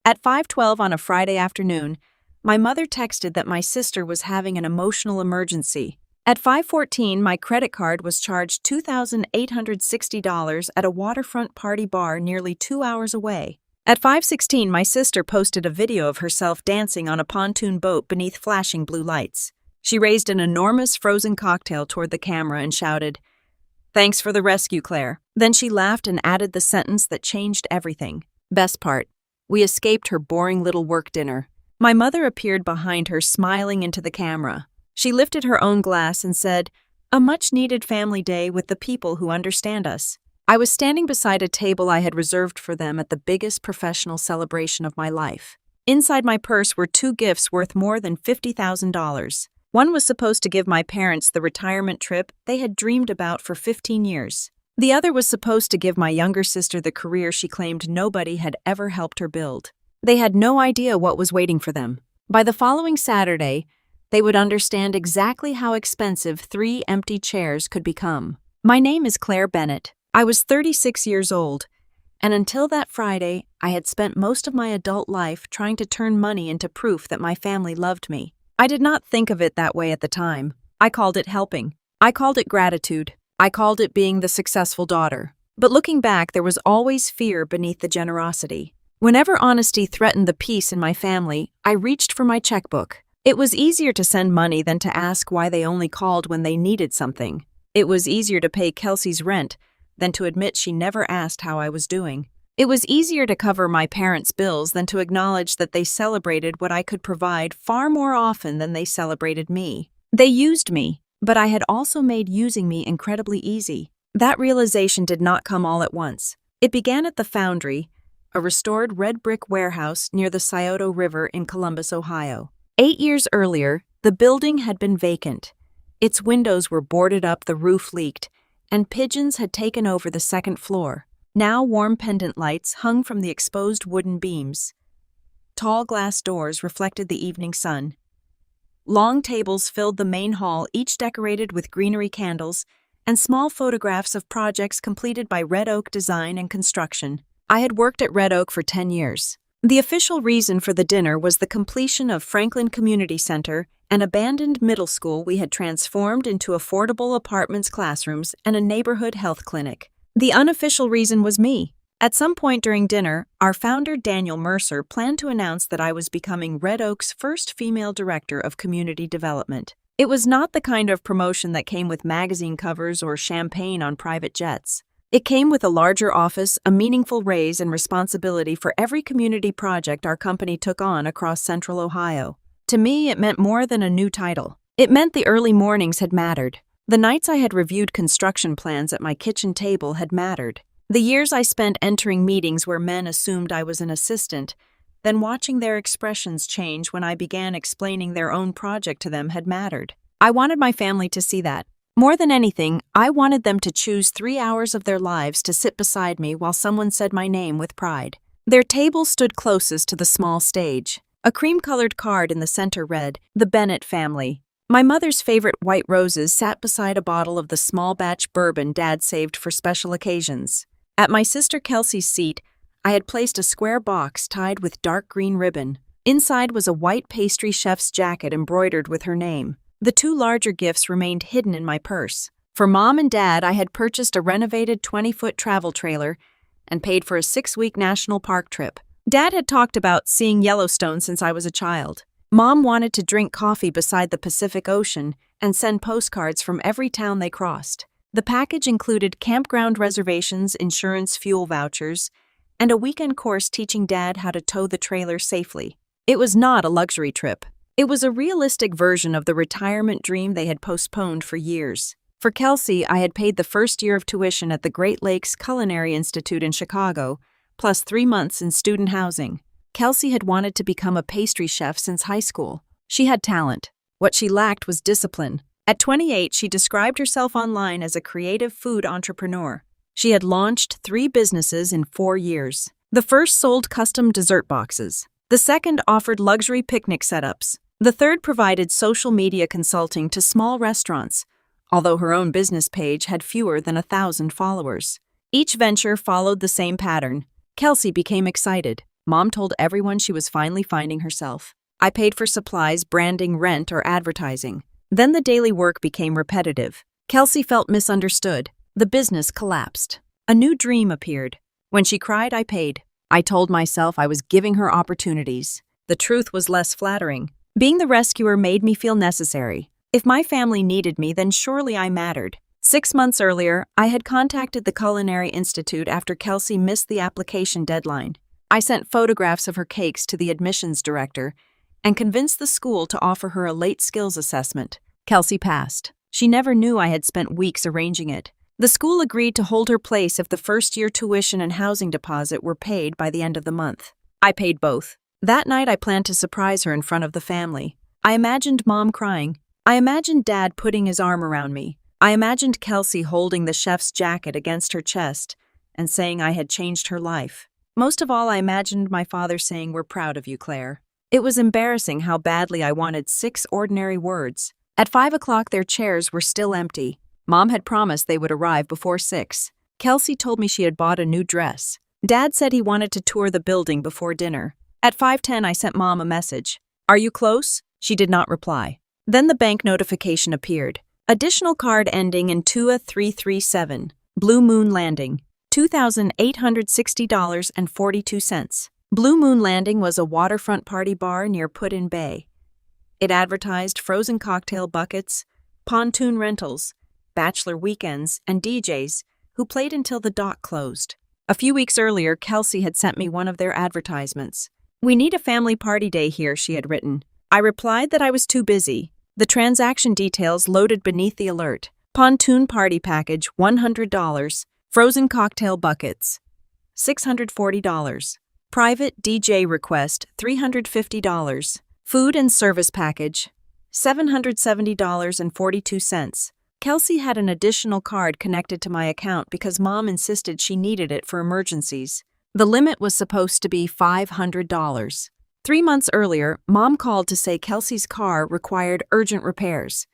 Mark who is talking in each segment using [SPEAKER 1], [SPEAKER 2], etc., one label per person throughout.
[SPEAKER 1] At 5:12 on a Friday afternoon, my mother texted that my sister was having an emotional emergency. At 5:14, my credit card was charged $2,860 at a waterfront party bar nearly 2 hours away. At 5:16, my sister posted a video of herself dancing on a pontoon boat beneath flashing blue lights. She raised an enormous frozen cocktail toward the camera and shouted, "Thanks for the rescue, Claire." Then she laughed and added the sentence that changed everything. Best part, we escaped her boring little work dinner. My mother appeared behind her, smiling into the camera. She lifted her own glass and said, "A much-needed family day with the people who understand us." I was standing beside a table I had reserved for them at the biggest professional celebration of my life. Inside my purse were 2 gifts worth more than $50,000. One was supposed to give my parents the retirement trip they had dreamed about for 15 years. The other was supposed to give my younger sister the career she claimed nobody had ever helped her build. They had no idea what was waiting for them. By the following Saturday, they would understand exactly how expensive 3 empty chairs could become. My name is Claire Bennett. I was 36 years old, and until that Friday, I had spent most of my adult life trying to turn money into proof that my family loved me. I did not think of it that way at the time. I called it helping. I called it gratitude. I called it being the successful daughter. But looking back, there was always fear beneath the generosity. Whenever honesty threatened the peace in my family, I reached for my checkbook. It was easier to send money than to ask why they only called when they needed something. It was easier to pay Kelsey's rent than to admit she never asked how I was doing. It was easier to cover my parents' bills than to acknowledge that they celebrated what I could provide far more often than they celebrated me. They used me, but I had also made using me incredibly easy. That realization did not come all at once. It began at the Foundry, a restored red brick warehouse near the Scioto River in Columbus, Ohio. 8 years earlier, the building had been vacant. Its windows were boarded up, the roof leaked, and pigeons had taken over the second floor. Now warm pendant lights hung from the exposed wooden beams. Tall glass doors reflected the evening sun. Long tables filled the main hall, each decorated with greenery candles, and small photographs of projects completed by Red Oak Design and Construction. I had worked at Red Oak for 10 years. The official reason for the dinner was the completion of Franklin Community Center, an abandoned middle school we had transformed into affordable apartments, classrooms, and a neighborhood health clinic. The unofficial reason was me. At some point during dinner, our founder, Daniel Mercer, planned to announce that I was becoming Red Oak's first female director of community development. It was not the kind of promotion that came with magazine covers or champagne on private jets. It came with a larger office, a meaningful raise, and responsibility for every community project our company took on across Central Ohio. To me, it meant more than a new title. It meant the early mornings had mattered. The nights I had reviewed construction plans at my kitchen table had mattered. The years I spent entering meetings where men assumed I was an assistant, then watching their expressions change when I began explaining their own project to them had mattered. I wanted my family to see that. More than anything, I wanted them to choose 3 hours of their lives to sit beside me while someone said my name with pride. Their table stood closest to the small stage. A cream-colored card in the center read, "The Bennett Family." My mother's favorite white roses sat beside a bottle of the small batch bourbon Dad saved for special occasions. At my sister Kelsey's seat, I had placed a square box tied with dark green ribbon. Inside was a white pastry chef's jacket embroidered with her name. The 2 larger gifts remained hidden in my purse. For Mom and Dad, I had purchased a renovated 20-foot travel trailer and paid for a 6-week national park trip. Dad had talked about seeing Yellowstone since I was a child. Mom wanted to drink coffee beside the Pacific Ocean and send postcards from every town they crossed. The package included campground reservations, insurance, fuel vouchers, and a weekend course teaching Dad how to tow the trailer safely. It was not a luxury trip. It was a realistic version of the retirement dream they had postponed for years. For Kelsey, I had paid the first year of tuition at the Great Lakes Culinary Institute in Chicago, plus 3 months in student housing. Kelsey had wanted to become a pastry chef since high school. She had talent. What she lacked was discipline. At 28, she described herself online as a creative food entrepreneur. She had launched 3 businesses in 4 years. The first sold custom dessert boxes. The second offered luxury picnic setups. The third provided social media consulting to small restaurants, although her own business page had fewer than 1,000 followers. Each venture followed the same pattern. Kelsey became excited. Mom told everyone she was finally finding herself. I paid for supplies, branding, rent, or advertising. Then the daily work became repetitive. Kelsey felt misunderstood. The business collapsed. A new dream appeared. When she cried, I paid. I told myself I was giving her opportunities. The truth was less flattering. Being the rescuer made me feel necessary. If my family needed me, then surely I mattered. 6 months earlier, I had contacted the Culinary Institute after Kelsey missed the application deadline. I sent photographs of her cakes to the admissions director and convinced the school to offer her a late skills assessment. Kelsey passed. She never knew I had spent weeks arranging it. The school agreed to hold her place if the first-year tuition and housing deposit were paid by the end of the month. I paid both. That night, I planned to surprise her in front of the family. I imagined Mom crying. I imagined Dad putting his arm around me. I imagined Kelsey holding the chef's jacket against her chest and saying I had changed her life. Most of all, I imagined my father saying, "We're proud of you, Claire." It was embarrassing how badly I wanted 6 ordinary words. At 5 o'clock, their chairs were still empty. Mom had promised they would arrive before 6. Kelsey told me she had bought a new dress. Dad said he wanted to tour the building before dinner. At 5:10, I sent Mom a message. "Are you close?" She did not reply. Then the bank notification appeared. Additional card ending in 2337. Blue Moon Landing. $2,860.42. Blue Moon Landing was a waterfront party bar near Put-in Bay. It advertised frozen cocktail buckets, pontoon rentals, bachelor weekends, and DJs who played until the dock closed. A few weeks earlier, Kelsey had sent me one of their advertisements. "We need a family party day here," she had written. I replied that I was too busy. The transaction details loaded beneath the alert. Pontoon party package, $100. Frozen cocktail buckets, $640. Private DJ request, $350. Food and service package, $770.42. Kelsey had an additional card connected to my account because Mom insisted she needed it for emergencies. The limit was supposed to be $500. 3 months earlier, Mom called to say Kelsey's car required urgent repairs.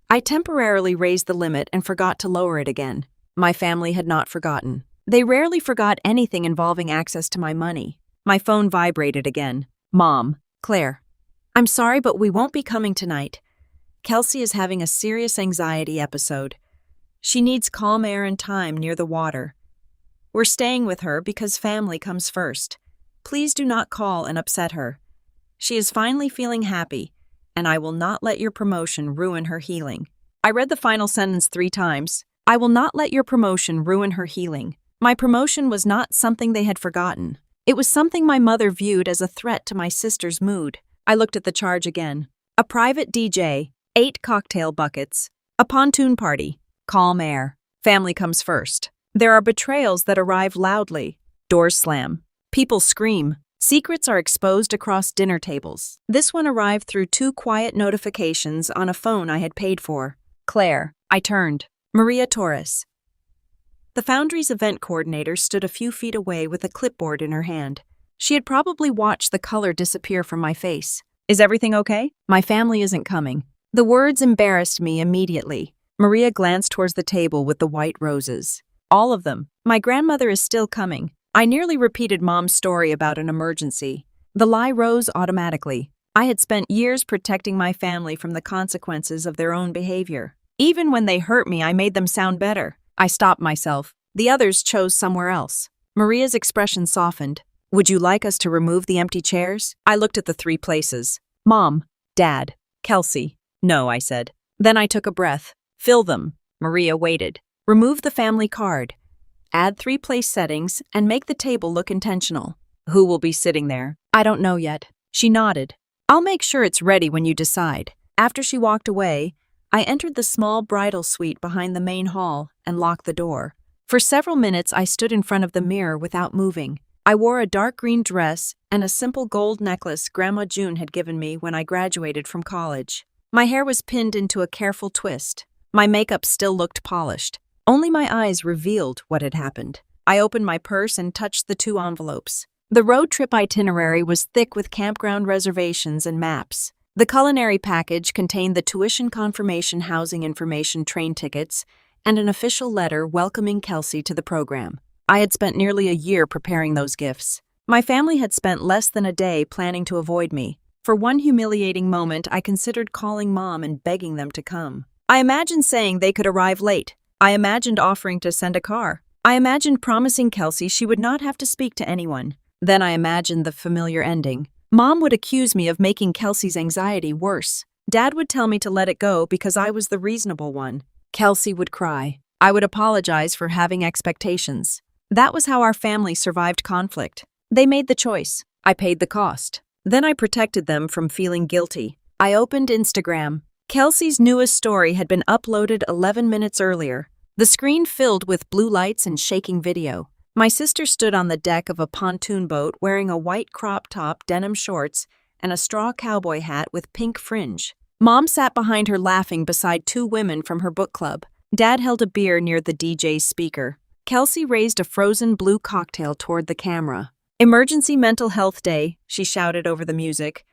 [SPEAKER 1] I temporarily raised the limit and forgot to lower it again. My family had not forgotten. They rarely forgot anything involving access to my money. My phone vibrated again. "Mom, Claire. I'm sorry, but we won't be coming tonight. Kelsey is having a serious anxiety episode. She needs calm air and time near the water. We're staying with her because family comes first. Please do not call and upset her. She is finally feeling happy, and I will not let your promotion ruin her healing." I read the final sentence 3 times. I will not let your promotion ruin her healing. My promotion was not something they had forgotten. It was something my mother viewed as a threat to my sister's mood. I looked at the charge again. A private DJ, 8 cocktail buckets, a pontoon party, calm air, family comes first. There are betrayals that arrive loudly. Doors slam. People scream. Secrets are exposed across dinner tables. This one arrived through 2 quiet notifications on a phone I had paid for. Claire. I turned. Maria Torres. The Foundry's event coordinator stood a few feet away with a clipboard in her hand. She had probably watched the color disappear from my face. "Is everything okay?" "My family isn't coming." The words embarrassed me immediately. Maria glanced towards the table with the white roses. "All of them. My grandmother is still coming." I nearly repeated Mom's story about an emergency. The lie rose automatically. I had spent years protecting my family from the consequences of their own behavior. Even when they hurt me, I made them sound better. I stopped myself. The others chose somewhere else. Maria's expression softened. "Would you like us to remove the empty chairs?" I looked at the 3 places. Mom, Dad, Kelsey. "No," I said. Then I took a breath. "Fill them." Maria waited. "Remove the family card. Add 3 place settings and make the table look intentional." "Who will be sitting there?" "I don't know yet." She nodded. "I'll make sure it's ready when you decide." After she walked away, I entered the small bridal suite behind the main hall and locked the door. For several minutes, I stood in front of the mirror without moving. I wore a dark green dress and a simple gold necklace Grandma June had given me when I graduated from college. My hair was pinned into a careful twist. My makeup still looked polished. Only my eyes revealed what had happened. I opened my purse and touched the 2 envelopes. The road trip itinerary was thick with campground reservations and maps. The culinary package contained the tuition confirmation, housing information, train tickets, and an official letter welcoming Kelsey to the program. I had spent nearly a year preparing those gifts. My family had spent less than a day planning to avoid me. For one humiliating moment, I considered calling Mom and begging them to come. I imagined saying they could arrive late. I imagined offering to send a car. I imagined promising Kelsey she would not have to speak to anyone. Then I imagined the familiar ending. Mom would accuse me of making Kelsey's anxiety worse. Dad would tell me to let it go because I was the reasonable one. Kelsey would cry. I would apologize for having expectations. That was how our family survived conflict. They made the choice. I paid the cost. Then I protected them from feeling guilty. I opened Instagram. Kelsey's newest story had been uploaded 11 minutes earlier. The screen filled with blue lights and shaking video. My sister stood on the deck of a pontoon boat wearing a white crop top, denim shorts, and a straw cowboy hat with pink fringe. Mom sat behind her laughing beside two women from her book club. Dad held a beer near the DJ's speaker. Kelsey raised a frozen blue cocktail toward the camera. "Emergency Mental Health Day," she shouted over the music.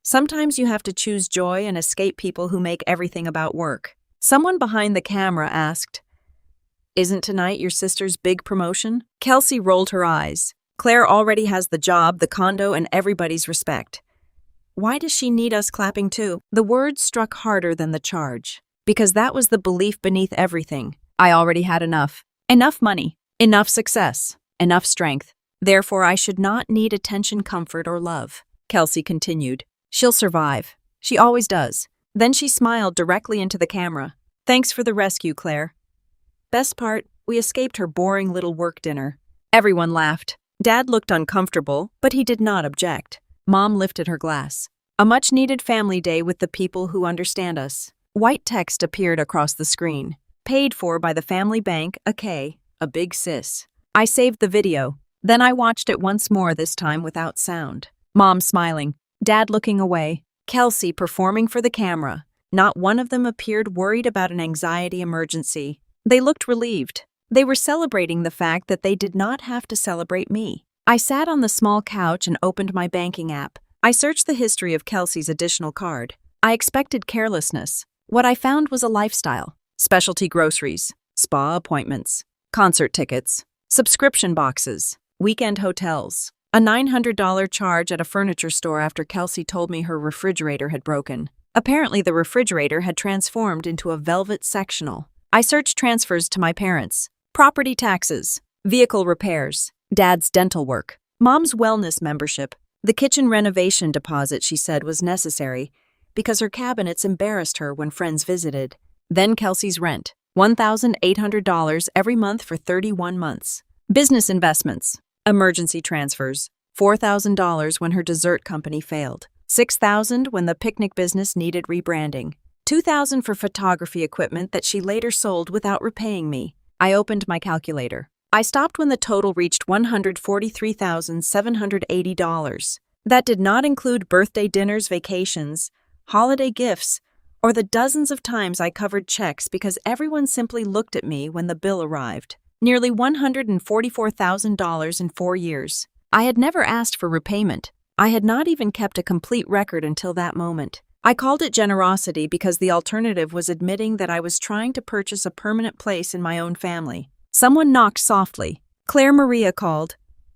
[SPEAKER 1] "Sometimes you have to choose joy and escape people who make everything about work." Someone behind the camera asked, "Isn't tonight your sister's big promotion?" Kelsey rolled her eyes. "Claire already has the job, the condo, and everybody's respect. Why does she need us clapping too?" The words struck harder than the charge. Because that was the belief beneath everything. I already had enough. Enough money. Enough success. Enough strength. Therefore, I should not need attention, comfort, or love. Kelsey continued. "She'll survive. She always does." Then she smiled directly into the camera. "Thanks for the rescue, Claire." Best part, we escaped her boring little work dinner. Everyone laughed. Dad looked uncomfortable, but he did not object. Mom lifted her glass. "A much-needed family day with the people who understand us." White text appeared across the screen. "Paid for by the family bank, a K, a big sis." I saved the video. Then I watched it once more, this time without sound. Mom smiling. Dad looking away. Kelsey performing for the camera. Not one of them appeared worried about an anxiety emergency. They looked relieved. They were celebrating the fact that they did not have to celebrate me. I sat on the small couch and opened my banking app. I searched the history of Kelsey's additional card. I expected carelessness. What I found was a lifestyle. Specialty groceries, spa appointments, concert tickets, subscription boxes, weekend hotels, a $900 charge at a furniture store after Kelsey told me her refrigerator had broken. Apparently, the refrigerator had transformed into a velvet sectional. I searched transfers to my parents, property taxes, vehicle repairs, Dad's dental work, Mom's wellness membership. The kitchen renovation deposit, she said, was necessary because her cabinets embarrassed her when friends visited. Then Kelsey's rent, $1,800 every month for 31 months. Business investments, emergency transfers, $4,000 when her dessert company failed, $6,000 when the picnic business needed rebranding, $2,000 for photography equipment that she later sold without repaying me. I opened my calculator. I stopped when the total reached $143,780. That did not include birthday dinners, vacations, holiday gifts, or the dozens of times I covered checks because everyone simply looked at me when the bill arrived. Nearly $144,000 in 4 years. I had never asked for repayment. I had not even kept a complete record until that moment. I called it generosity because the alternative was admitting that I was trying to purchase a permanent place in my own family. Someone knocked softly. Claire Maria called.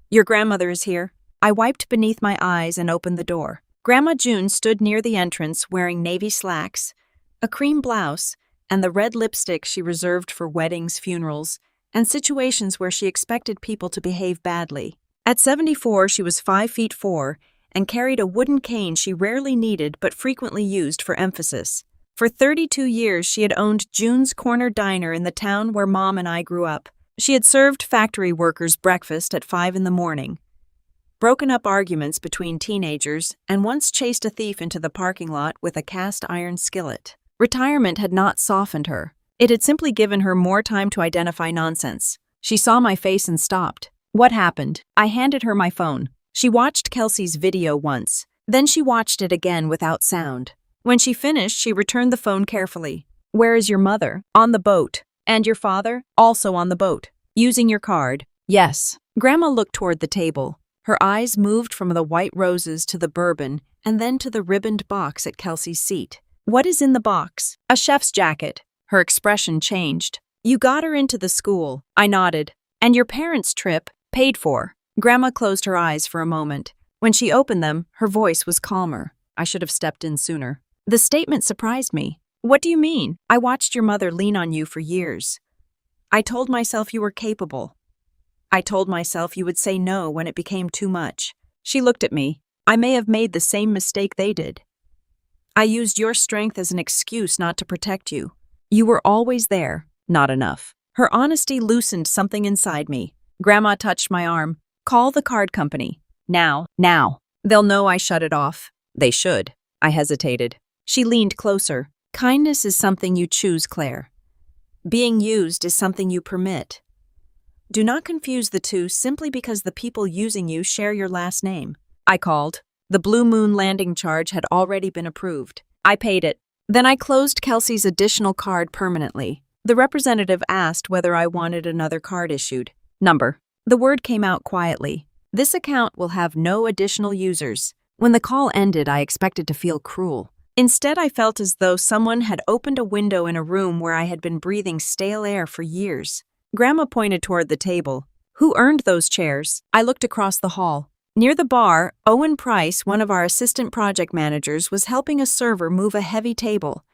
[SPEAKER 1] "Your grandmother is here." I wiped beneath my eyes and opened the door. Grandma June stood near the entrance wearing navy slacks, a cream blouse, and the red lipstick she reserved for weddings, funerals, and situations where she expected people to behave badly. At 74, she was 5'4" and carried a wooden cane she rarely needed but frequently used for emphasis. For 32 years, she had owned June's Corner Diner in the town where Mom and I grew up. She had served factory workers breakfast at 5 in the morning, broken up arguments between teenagers, and once chased a thief into the parking lot with a cast-iron skillet. Retirement had not softened her. It had simply given her more time to identify nonsense. She saw my face and stopped. "What happened?" I handed her my phone. She watched Kelsey's video once. Then she watched it again without sound. When she finished, she returned the phone carefully. "Where is your mother?" "On the boat." "And your father?" "Also on the boat." "Using your card?" "Yes." Grandma looked toward the table. Her eyes moved from the white roses to the bourbon and then to the ribboned box at Kelsey's seat. "What is in the box?" "A chef's jacket." Her expression changed. "You got her into the school." I nodded. "And your parents' trip?" "Paid for." Grandma closed her eyes for a moment. When she opened them, her voice was calmer. I should have stepped in sooner. The statement surprised me. What do you mean? I watched your mother lean on you for years. I told myself you were capable. I told myself you would say no when it became too much. She looked at me. I may have made the same mistake they did. I used your strength as an excuse not to protect you. You were always there, not enough. Her honesty loosened something inside me. Grandma touched my arm. Call the card company. Now. They'll know I shut it off. They should. I hesitated. She leaned closer. Kindness is something you choose, Claire. Being used is something you permit. Do not confuse the two simply because the people using you share your last name. I called. The Blue Moon landing charge had already been approved. I paid it. Then I closed Kelsey's additional card permanently. The representative asked whether I wanted another card issued. Number. The word came out quietly. This account will have no additional users. When the call ended, I expected to feel cruel. Instead, I felt as though someone had opened a window in a room where I had been breathing stale air for years. Grandma pointed toward the table. Who earned those chairs? I looked across the hall. Near the bar, Owen Price, one of our assistant project managers, was helping a server move a heavy table,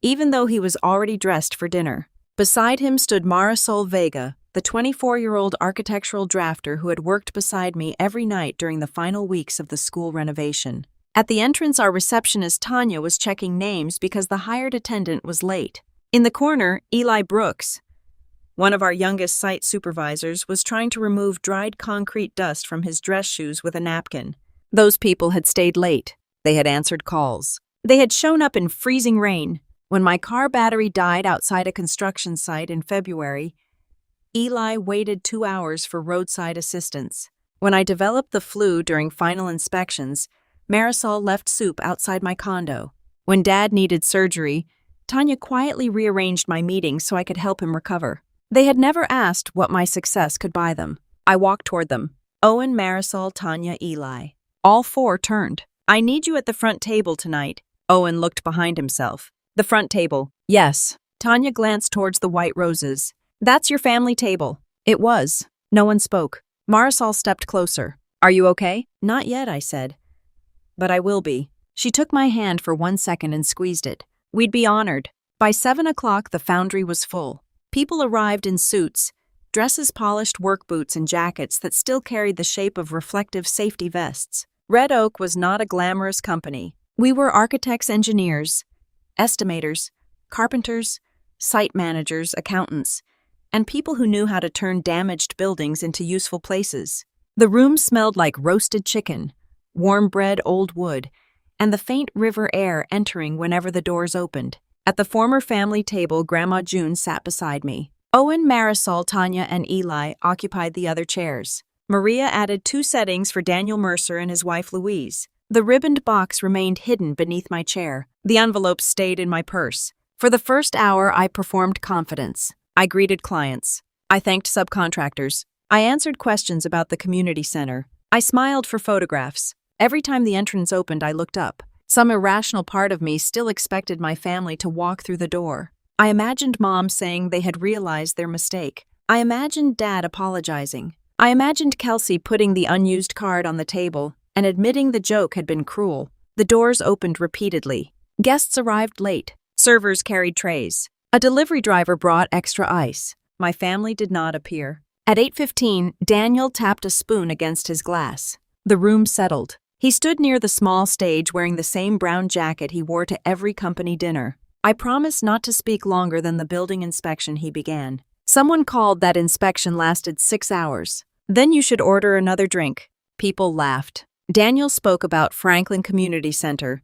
[SPEAKER 1] even though he was already dressed for dinner. Beside him stood Marisol Vega, the 24-year-old architectural drafter who had worked beside me every night during the final weeks of the school renovation. At the entrance, our receptionist Tanya was checking names because the hired attendant was late. In the corner, Eli Brooks, one of our youngest site supervisors, was trying to remove dried concrete dust from his dress shoes with a napkin. Those people had stayed late. They had answered calls. They had shown up in freezing rain. When my car battery died outside a construction site in February, Eli waited 2 hours for roadside assistance. When I developed the flu during final inspections, Marisol left soup outside my condo. When Dad needed surgery, Tanya quietly rearranged my meetings so I could help him recover. They had never asked what my success could buy them. I walked toward them. Owen, Marisol, Tanya, Eli. All four turned. I need you at the front table tonight. Owen looked behind himself. The front table. Yes. Tanya glanced towards the white roses. That's your family table. It was. No one spoke. Marisol stepped closer. Are you okay? Not yet, I said. But I will be. She took my hand for 1 second and squeezed it. We'd be honored. By 7 o'clock, the foundry was full. People arrived in suits, dresses, polished work boots, and jackets that still carried the shape of reflective safety vests. Red Oak was not a glamorous company. We were architects, engineers, estimators, carpenters, site managers, accountants, and people who knew how to turn damaged buildings into useful places. The room smelled like roasted chicken, warm bread, old wood, and the faint river air entering whenever the doors opened. At the former family table, Grandma June sat beside me. Owen, Marisol, Tanya, and Eli occupied the other chairs. Maria added 2 settings for Daniel Mercer and his wife Louise. The ribboned box remained hidden beneath my chair. The envelope stayed in my purse. For the first hour, I performed confidence. I greeted clients. I thanked subcontractors. I answered questions about the community center. I smiled for photographs. Every time the entrance opened, I looked up. Some irrational part of me still expected my family to walk through the door. I imagined Mom saying they had realized their mistake. I imagined Dad apologizing. I imagined Kelsey putting the unused card on the table and admitting the joke had been cruel. The doors opened repeatedly. Guests arrived late. Servers carried trays. A delivery driver brought extra ice. My family did not appear. At 8:15, Daniel tapped a spoon against his glass. The room settled. He stood near the small stage wearing the same brown jacket he wore to every company dinner. I promised not to speak longer than the building inspection he began. Someone called that inspection lasted 6 hours. Then you should order another drink. People laughed. Daniel spoke about Franklin Community Center,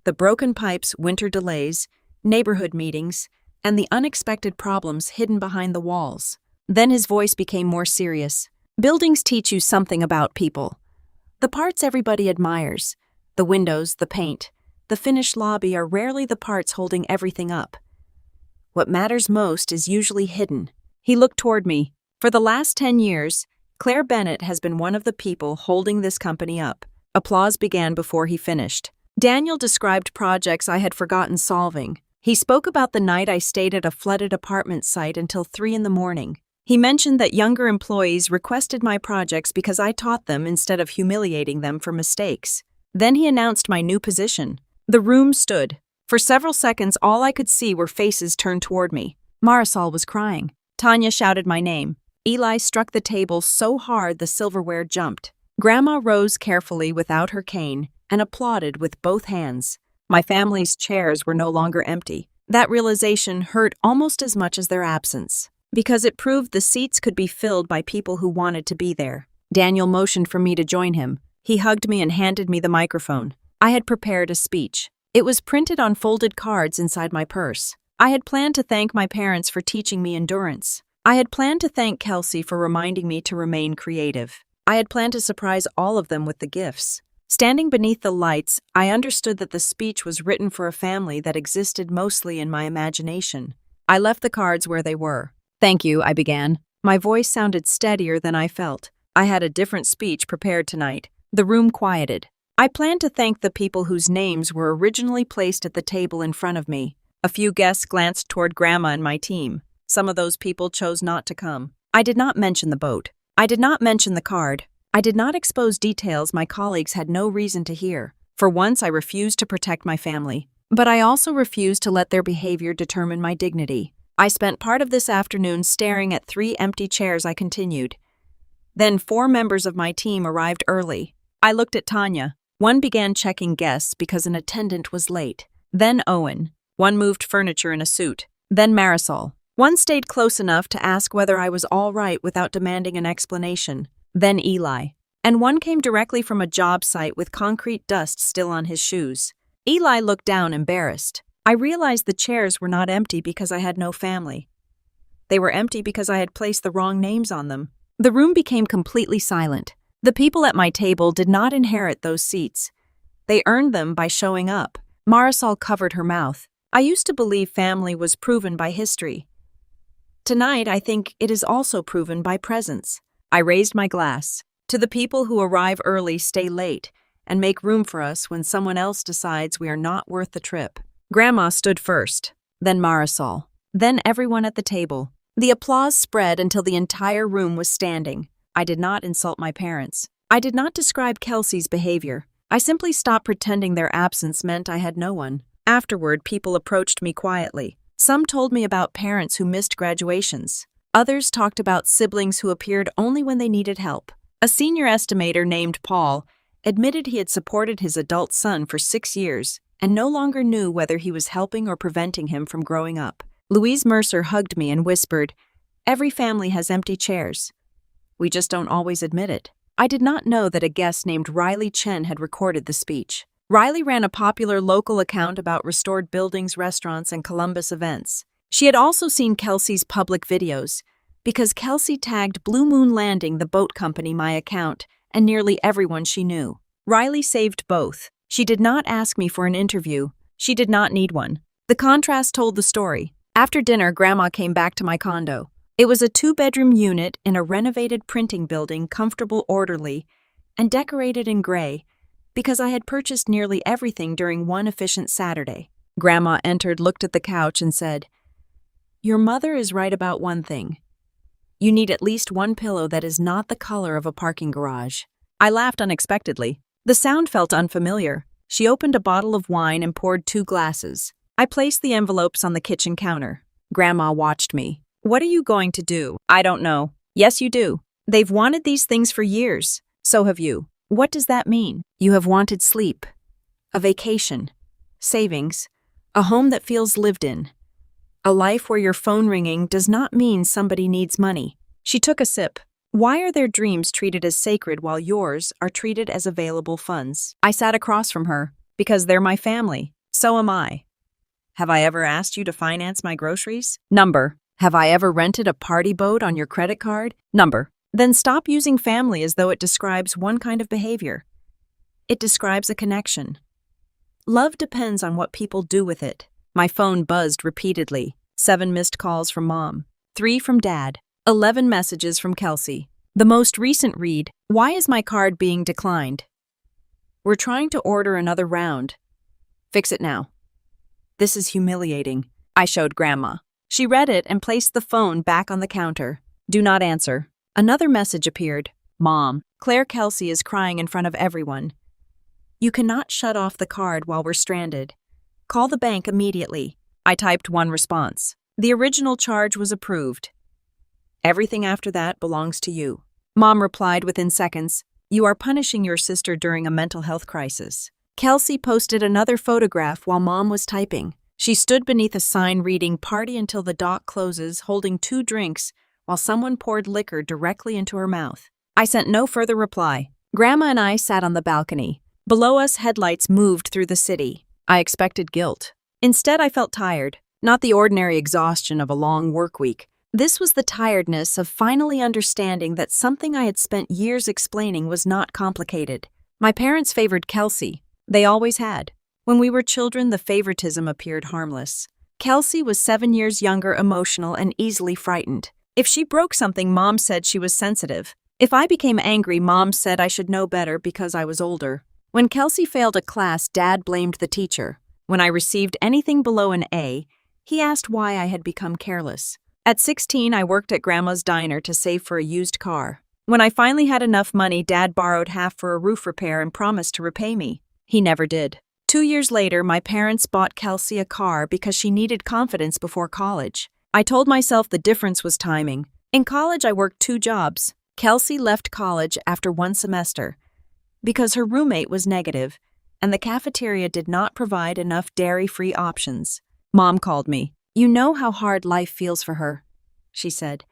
[SPEAKER 1] the broken pipes, winter delays, neighborhood meetings, and the unexpected problems hidden behind the walls. Then his voice became more serious. Buildings teach you something about people. The parts everybody admires, the windows, the paint, the finished lobby are rarely the parts holding everything up. What matters most is usually hidden. He looked toward me. For the last 10 years, Claire Bennett has been one of the people holding this company up. Applause began before he finished. Daniel described projects I had forgotten solving. He spoke about the night I stayed at a flooded apartment site until 3 in the morning. He mentioned that younger employees requested my projects because I taught them instead of humiliating them for mistakes. Then he announced my new position. The room stood. For several seconds, all I could see were faces turned toward me. Marisol was crying. Tanya shouted my name. Eli struck the table so hard the silverware jumped. Grandma rose carefully without her cane and applauded with both hands. My family's chairs were no longer empty. That realization hurt almost as much as their absence, because it proved the seats could be filled by people who wanted to be there. Daniel motioned for me to join him. He hugged me and handed me the microphone. I had prepared a speech. It was printed on folded cards inside my purse. I had planned to thank my parents for teaching me endurance. I had planned to thank Kelsey for reminding me to remain creative. I had planned to surprise all of them with the gifts. Standing beneath the lights, I understood that the speech was written for a family that existed mostly in my imagination. I left the cards where they were. "Thank you," I began. My voice sounded steadier than I felt. I had a different speech prepared tonight. The room quieted. I planned to thank the people whose names were originally placed at the table in front of me. A few guests glanced toward Grandma and my team. Some of those people chose not to come. I did not mention the boat. I did not mention the card. I did not expose details my colleagues had no reason to hear. For once, I refused to protect my family. But I also refused to let their behavior determine my dignity. I spent part of this afternoon staring at 3 empty chairs. I continued. Then 4 members of my team arrived early. I looked at Tanya. One began checking guests because an attendant was late. Then Owen. One moved furniture in a suit. Then Marisol. One stayed close enough to ask whether I was all right without demanding an explanation. Then Eli. And one came directly from a job site with concrete dust still on his shoes. Eli looked down, embarrassed. I realized the chairs were not empty because I had no family. They were empty because I had placed the wrong names on them. The room became completely silent. The people at my table did not inherit those seats. They earned them by showing up. Marisol covered her mouth. I used to believe family was proven by history. Tonight, I think it is also proven by presence. I raised my glass. To the people who arrive early, stay late, and make room for us when someone else decides we are not worth the trip. Grandma stood first, then Marisol, then everyone at the table. The applause spread until the entire room was standing. I did not insult my parents. I did not describe Kelsey's behavior. I simply stopped pretending their absence meant I had no one. Afterward, people approached me quietly. Some told me about parents who missed graduations. Others talked about siblings who appeared only when they needed help. A senior estimator named Paul admitted he had supported his adult son for 6 years and no longer knew whether he was helping or preventing him from growing up. Louise Mercer hugged me and whispered, "Every family has empty chairs. We just don't always admit it." I did not know that a guest named Riley Chen had recorded the speech. Riley ran a popular local account about restored buildings, restaurants, and Columbus events. She had also seen Kelsey's public videos, because Kelsey tagged Blue Moon Landing, the boat company, my account, and nearly everyone she knew. Riley saved both. She did not ask me for an interview. She did not need one. The contrast told the story. After dinner, Grandma came back to my condo. It was a 2-bedroom unit in a renovated printing building, comfortable, orderly, and decorated in gray, because I had purchased nearly everything during one efficient Saturday. Grandma entered, looked at the couch, and said, "Your mother is right about one thing. You need at least one pillow that is not the color of a parking garage." I laughed unexpectedly. The sound felt unfamiliar. She opened a bottle of wine and poured 2 glasses. I placed the envelopes on the kitchen counter. Grandma watched me. "What are you going to do?" "I don't know." "Yes, you do. They've wanted these things for years. So have you." "What does that mean?" "You have wanted sleep, a vacation, savings, a home that feels lived in. A life where your phone ringing does not mean somebody needs money." She took a sip. "Why are their dreams treated as sacred while yours are treated as available funds?" I sat across from her. "Because they're my family. So am I." "Have I ever asked you to finance my groceries?" "Number." "Have I ever rented a party boat on your credit card?" "Number." Then stop using family as though it describes one kind of behavior. It describes a connection. Love depends on what people do with it. My phone buzzed repeatedly. 7 missed calls from Mom. 3 from Dad. 11 messages from Kelsey. The most recent read, "Why is my card being declined? We're trying to order another round. Fix it now." "This is humiliating." I showed Grandma. She read it and placed the phone back on the counter. Do not answer. Another message appeared. Mom, Claire Kelsey is crying in front of everyone. You cannot shut off the card while we're stranded. Call the bank immediately. I typed one response. The original charge was approved. Everything after that belongs to you. Mom replied within seconds. You are punishing your sister during a mental health crisis. Kelsey posted another photograph while Mom was typing. She stood beneath a sign reading "Party until the dock closes," holding 2 drinks, while someone poured liquor directly into her mouth. I sent no further reply. Grandma and I sat on the balcony. Below us, headlights moved through the city. I expected guilt. Instead, I felt tired, not the ordinary exhaustion of a long work week. This was the tiredness of finally understanding that something I had spent years explaining was not complicated. My parents favored Kelsey. They always had. When we were children, the favoritism appeared harmless. Kelsey was 7 years younger, emotional, and easily frightened. If she broke something, Mom said she was sensitive. If I became angry, Mom said I should know better because I was older. When Kelsey failed a class, Dad blamed the teacher. When I received anything below an A, he asked why I had become careless. At 16, I worked at Grandma's diner to save for a used car. When I finally had enough money, Dad borrowed half for a roof repair and promised to repay me. He never did. 2 years later, my parents bought Kelsey a car because she needed confidence before college. I told myself the difference was timing. In college, I worked 2 jobs. Kelsey left college after 1 semester because her roommate was negative, and the cafeteria did not provide enough dairy-free options. Mom called me. You know how hard life feels for her, she said.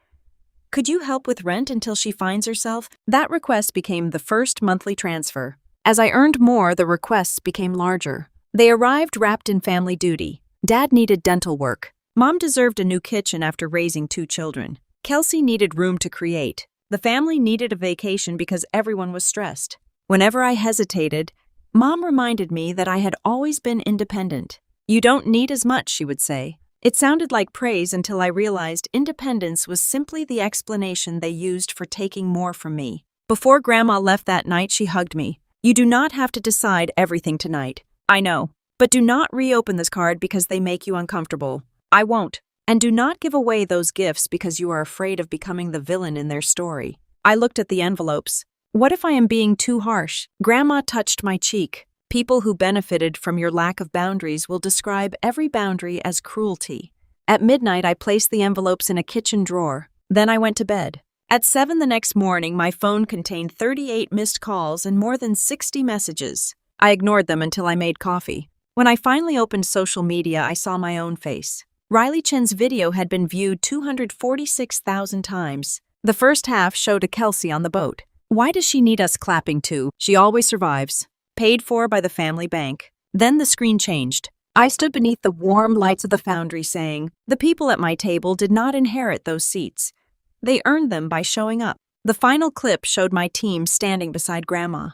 [SPEAKER 1] Could you help with rent until she finds herself? That request became the first monthly transfer. As I earned more, the requests became larger. They arrived wrapped in family duty. Dad needed dental work. Mom deserved a new kitchen after raising 2 children. Kelsey needed room to create. The family needed a vacation because everyone was stressed. Whenever I hesitated, Mom reminded me that I had always been independent. You don't need as much, she would say. It sounded like praise until I realized independence was simply the explanation they used for taking more from me. Before Grandma left that night, she hugged me. You do not have to decide everything tonight. I know. But do not reopen this card because they make you uncomfortable. I won't. And do not give away those gifts because you are afraid of becoming the villain in their story. I looked at the envelopes. What if I am being too harsh? Grandma touched my cheek. People who benefited from your lack of boundaries will describe every boundary as cruelty. At midnight, I placed the envelopes in a kitchen drawer. Then I went to bed. At 7 the next morning, my phone contained 38 missed calls and more than 60 messages. I ignored them until I made coffee. When I finally opened social media, I saw my own face. Riley Chen's video had been viewed 246,000 times. The first half showed a Kelsey on the boat. Why does she need us clapping too? She always survives. Paid for by the family bank. Then the screen changed. I stood beneath the warm lights of the foundry saying, the people at my table did not inherit those seats. They earned them by showing up. The final clip showed my team standing beside Grandma.